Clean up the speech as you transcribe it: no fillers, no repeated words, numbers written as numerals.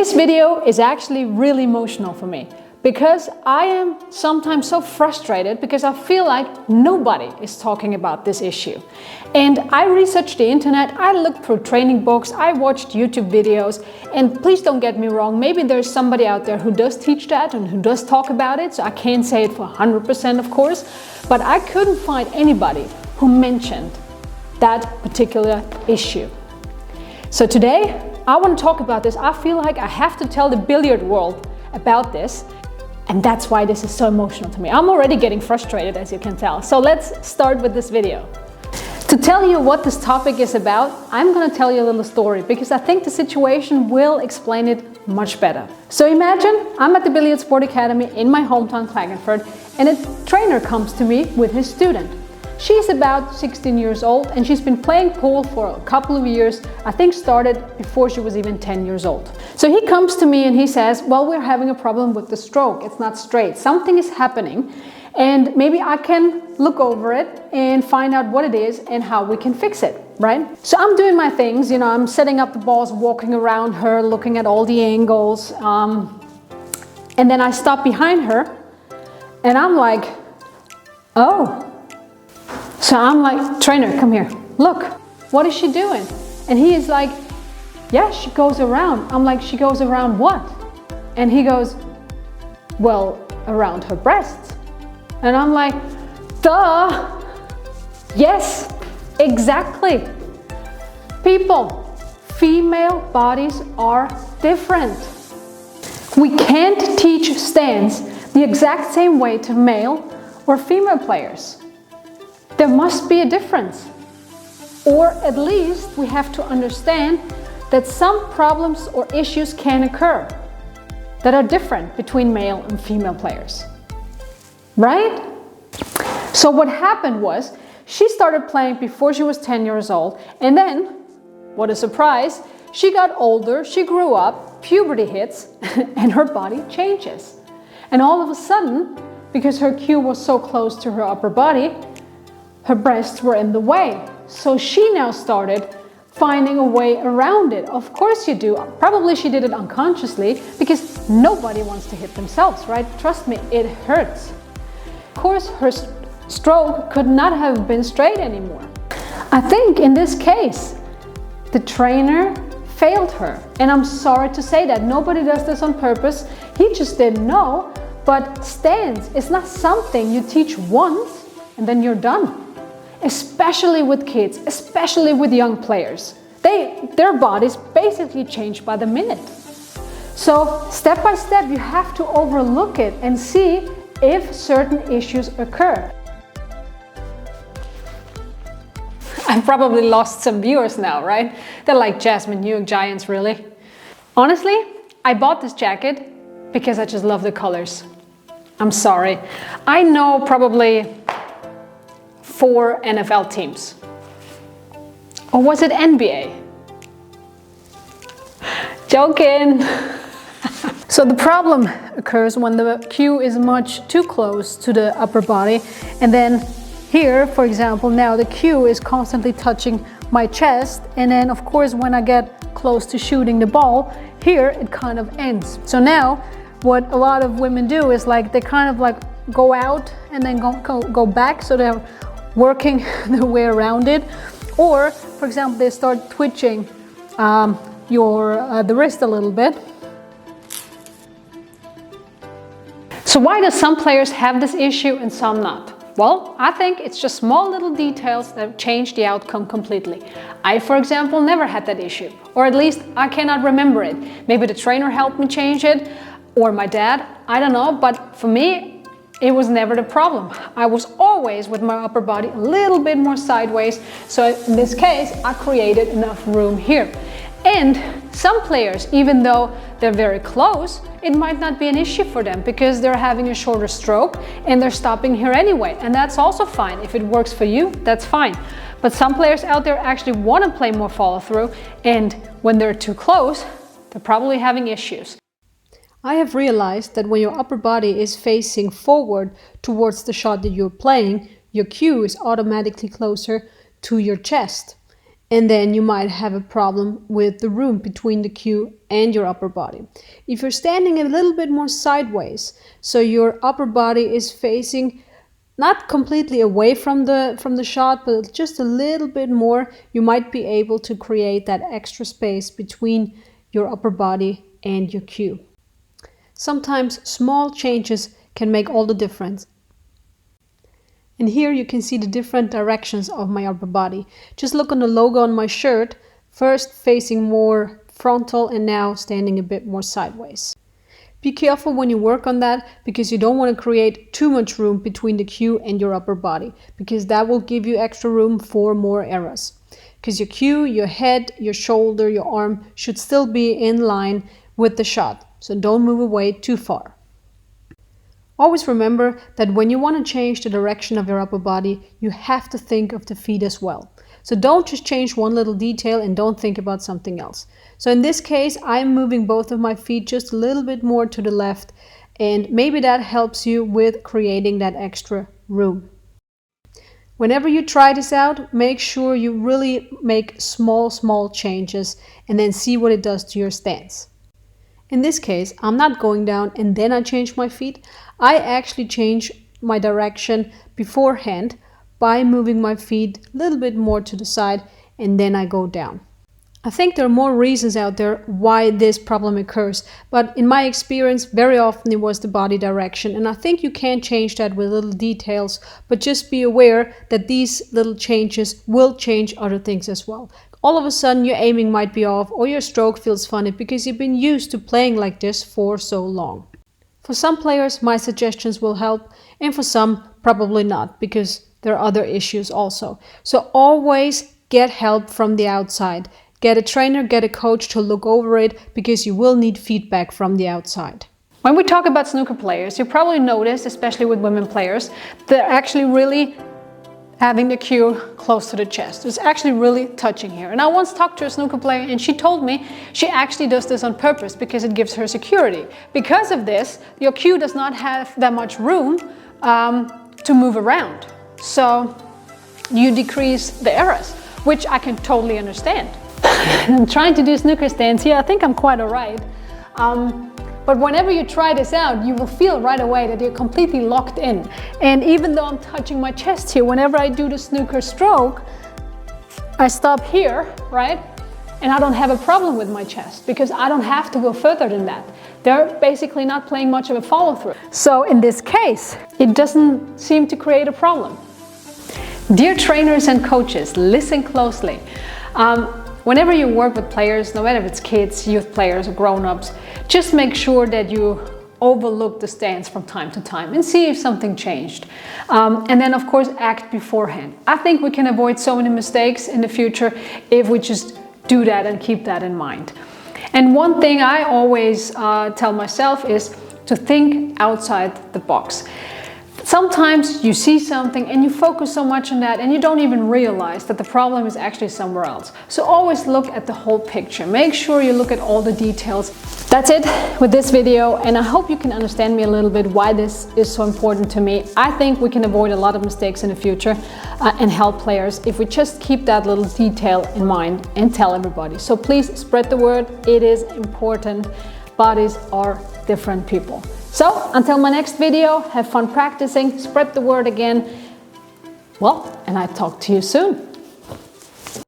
This video is actually really emotional for me because I am sometimes so frustrated because I feel like nobody is talking about this issue. And I researched the internet, I looked through training books, I watched YouTube videos, and please don't get me wrong, maybe there's somebody out there who does teach that and who does talk about it, so I can't say it for 100% of course, but I couldn't find anybody who mentioned that particular issue. So today, I want to talk about this. I feel like I have to tell the billiard world about this. And that's why this is so emotional to me. I'm already getting frustrated, as you can tell. So let's start with this video. To tell you what this topic is about, I'm going to tell you a little story because I think the situation will explain it much better. So imagine I'm at the Billiard Sport Academy in my hometown Klagenfurt and a trainer comes to me with his student. She's about 16 years old and she's been playing pool for a couple of years, I think started before she was even 10 years old. So he comes to me and he says, well, we're having a problem with the stroke, it's not straight, something is happening and maybe I can look over it and find out what it is and how we can fix it, right? So I'm doing my things, you know, I'm setting up the balls, walking around her, looking at all the angles, and then I stop behind her and I'm like, oh. So I'm like, trainer, come here, look, what is she doing? And he is like, yeah, she goes around. I'm like, she goes around what? And he goes, well, around her breasts. And I'm like, duh, yes, exactly. People, female bodies are different. We can't teach stance the exact same way to male or female players. There must be a difference. Or at least we have to understand that some problems or issues can occur that are different between male and female players. Right? So what happened was she started playing before she was 10 years old and then, what a surprise, she got older, she grew up, puberty hits and her body changes. And all of a sudden, because her cue was so close to her upper body, her breasts were in the way. So she now started finding a way around it. Of course you do. Probably she did it unconsciously because nobody wants to hit themselves, right? Trust me, it hurts. Of course, her stroke could not have been straight anymore. I think in this case, the trainer failed her. And I'm sorry to say that. Nobody does this on purpose. He just didn't know. But stance is not something you teach once and then you're done. Especially with kids, especially with young players. Their bodies basically change by the minute. So step by step, you have to overlook it and see if certain issues occur. I've probably lost some viewers now, right? They're like, Jasmine, you giants, really? Honestly, I bought this jacket because I just love the colors. I'm sorry. I know probably 4 NFL teams. Or was it NBA? Joking! So the problem occurs when the cue is much too close to the upper body and then here, for example, now the cue is constantly touching my chest and then of course when I get close to shooting the ball, here it kind of ends. So now what a lot of women do is like they kind of like go out and then go back, so they're working their way around it, or for example they start twitching the wrist a little bit. So why do some players have this issue and some not? Well, I think it's just small little details that change the outcome completely. I, for example, never had that issue, or at least I cannot remember it. Maybe the trainer helped me change it, or my dad, I don't know, but for me it was never the problem. I was always with my upper body a little bit more sideways. So in this case, I created enough room here. And some players, even though they're very close, it might not be an issue for them because they're having a shorter stroke and they're stopping here anyway. And that's also fine. If it works for you, that's fine. But some players out there actually want to play more follow through. And when they're too close, they're probably having issues. I have realized that when your upper body is facing forward towards the shot that you're playing, your cue is automatically closer to your chest. and then you might have a problem with the room between the cue and your upper body. If you're standing a little bit more sideways, so your upper body is facing not completely away from the shot, but just a little bit more, you might be able to create that extra space between your upper body and your cue. Sometimes small changes can make all the difference. And here you can see the different directions of my upper body. Just look on the logo on my shirt, first facing more frontal and now standing a bit more sideways. Be careful when you work on that, because you don't want to create too much room between the cue and your upper body, because that will give you extra room for more errors. Because your cue, your head, your shoulder, your arm should still be in line with the shot, so don't move away too far. Always remember that when you want to change the direction of your upper body, you have to think of the feet as well. So don't just change one little detail and don't think about something else. So in this case, I'm moving both of my feet just a little bit more to the left, and maybe that helps you with creating that extra room. Whenever you try this out, make sure you really make small changes and then see what it does to your stance. In this case, I'm not going down and then I change my feet. I actually change my direction beforehand by moving my feet a little bit more to the side, and then I go down. I think there are more reasons out there why this problem occurs, but in my experience, very often it was the body direction, and I think you can change that with little details, but just be aware that these little changes will change other things as well. All of a sudden your aiming might be off, or your stroke feels funny because you've been used to playing like this for so long. For some players, my suggestions will help, and for some, probably not, because there are other issues also. So always get help from the outside. Get a trainer, get a coach to look over it, because you will need feedback from the outside. When we talk about snooker players, you probably noticed, especially with women players, they're actually really having the cue close to the chest. It's actually really touching here. And I once talked to a snooker player and she told me she actually does this on purpose because it gives her security. Because of this, your cue does not have that much room to move around. So you decrease the errors, which I can totally understand. I'm trying to do snooker stance here. I think I'm quite alright. But whenever you try this out, you will feel right away that you're completely locked in. And even though I'm touching my chest here, whenever I do the snooker stroke, I stop here, right? And I don't have a problem with my chest because I don't have to go further than that. They're basically not playing much of a follow through. So in this case, it doesn't seem to create a problem. Dear trainers and coaches, listen closely. Whenever you work with players, no matter if it's kids, youth players or grown-ups, just make sure that you overlook the stance from time to time and see if something changed. And then of course act beforehand. I think we can avoid so many mistakes in the future if we just do that and keep that in mind. And one thing I always tell myself is to think outside the box. Sometimes you see something and you focus so much on that and you don't even realize that the problem is actually somewhere else. So always look at the whole picture. Make sure you look at all the details. That's it with this video, and I hope you can understand me a little bit why this is so important to me. I think we can avoid a lot of mistakes in the future and help players if we just keep that little detail in mind and tell everybody. So please spread the word. It is important. Bodies are different people. So, until my next video, have fun practicing, spread the word again. Well, and I talk to you soon.